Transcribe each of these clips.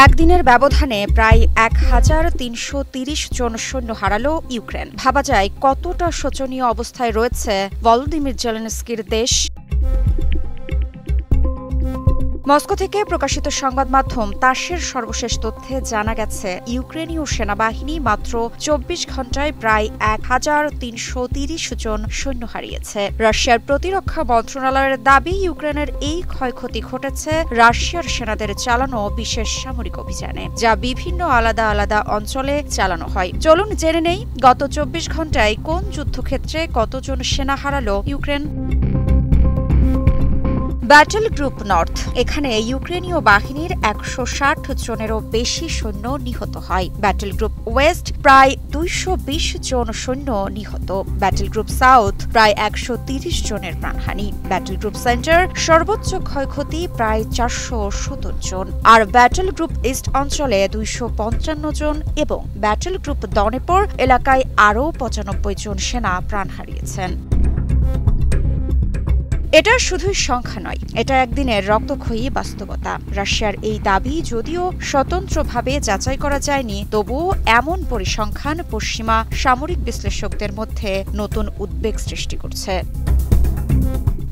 একদিনের ব্যবধানে প্রায় ১,৩৩০ জন সৈন্য হারালো ইউক্রেন। ভাবা যায় কতটা শোচনীয় অবস্থায় রয়েছে ভলোদিমির জেলেনস্কির দেশ। মস্কো থেকে প্রকাশিত সংবাদ মাধ্যম তাসের সর্বশেষ তথ্যে জানা গেছে, ইউক্রেনীয় সেনাবাহিনী মাত্র ২৪ ঘণ্টায় প্রায় ১,৩৩০ জন সৈন্য হারিয়েছে। রাশিয়ার প্রতিরক্ষা মন্ত্রণালয়ের দাবি, ইউক্রেনের এই ক্ষয়ক্ষতি ঘটেছে রাশিয়ার সেনাদের চালানো বিশেষ সামরিক অভিযানে, যা বিভিন্ন আলাদা আলাদা অঞ্চলে চালানো হয়। চলুন জেনে নেই গত ২৪ ঘণ্টায় কোন যুদ্ধক্ষেত্রে কতজন সেনা হারালো ইউক্রেন। ব্যাটল গ্রুপ নর্থ, এখানে ইউক্রেনীয় বাহিনীর ১৬০ জনেরও বেশি সৈন্য নিহত হয়। ব্যাটল গ্রুপ ওয়েস্ট প্রায় ২২০ জন সৈন্য নিহত। ব্যাটল গ্রুপ সাউথ প্রায় ১৩০ জনের প্রাণহানি। ব্যাটল গ্রুপ সেন্টার সর্বোচ্চ ক্ষয়ক্ষতি প্রায় ৪৭০ জন। আর ব্যাটল গ্রুপ ইস্ট অঞ্চলে ২৫৫ জন এবং ব্যাটল গ্রুপ দনেপর এলাকায় আরও ৯৫ জন সেনা প্রাণ হারিয়েছেন। এটা শুধুই সংখ্যা নয়, এটা একদিনের রক্তক্ষয়ী বাস্তবতা। রাশিয়ার এই দাবি যদিও স্বতন্ত্রভাবে যাচাই করা যায়নি, তবুও এমন পরিসংখ্যান পশ্চিমা সামরিক বিশ্লেষকদের মধ্যে নতুন উদ্বেগ সৃষ্টি করছে।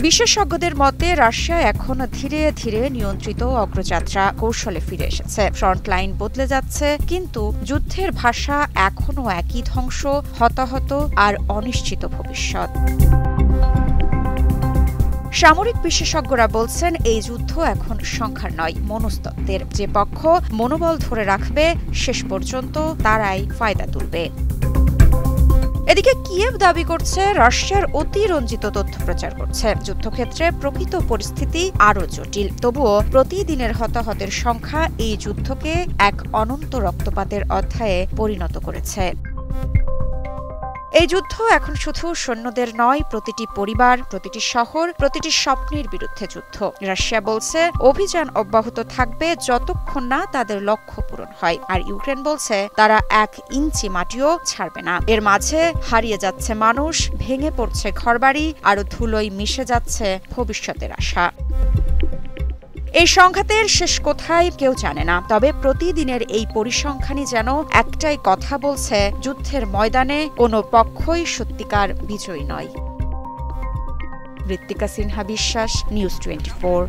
বিশেষজ্ঞদের মতে, রাশিয়া এখন ধীরে ধীরে নিয়ন্ত্রিত অগ্রযাত্রা কৌশলে ফিরে এসেছে। ফ্রন্টলাইন বদলে যাচ্ছে, কিন্তু যুদ্ধের ভাষা এখনও একই: ধ্বংস, হতাহত আর অনিশ্চিত ভবিষ্যৎ। সামরিক বিশেষজ্ঞরা বলছেন, এই যুদ্ধ এখন সংখ্যার নয়, মনস্তত্ত্বের। যে পক্ষ মনোবল ধরে রাখবে শেষ পর্যন্ত তারাই ফায়দা তুলবে। এদিকে কিয়েভ দাবি করছে, রাশিয়ার অতিরঞ্জিত তথ্য প্রচার করছে। যুদ্ধক্ষেত্রে প্রকৃত পরিস্থিতি আরও জটিল। তবুও প্রতিদিনের হতাহতের সংখ্যা এই যুদ্ধকে এক অনন্ত রক্তপাতের অধ্যায়ে পরিণত করেছে। এই যুদ্ধ এখন শুধু সৈন্যদের নয়, প্রতিটি পরিবার, প্রতিটি শহর, প্রতিটি স্বপ্নের বিরুদ্ধে যুদ্ধ। রাশিয়া বলছে, অভিযান অব্যাহত থাকবে যতক্ষণ না তাদের লক্ষ্য পূরণ হয়। আর ইউক্রেন বলছে, তারা ১ ইঞ্চি মাটিও ছাড়বে না। এর মাঝে হারিয়ে যাচ্ছে মানুষ, ভেঙে পড়ছে ঘরবাড়ি, আর ধুলোয় মিশে যাচ্ছে ভবিষ্যতের আশা। এই সংঘাতের শেষ কোথায় কেউ জানে না, তবে প্রতিদিনের এই পরিসংখ্যানই যেন একটাই কথা বলছে, যুদ্ধের ময়দানে কোনো পক্ষই সত্যিকার বিজয়ী নয়। ঋত্বিকা সিনহা বিশ্বাস, নিউজ 24।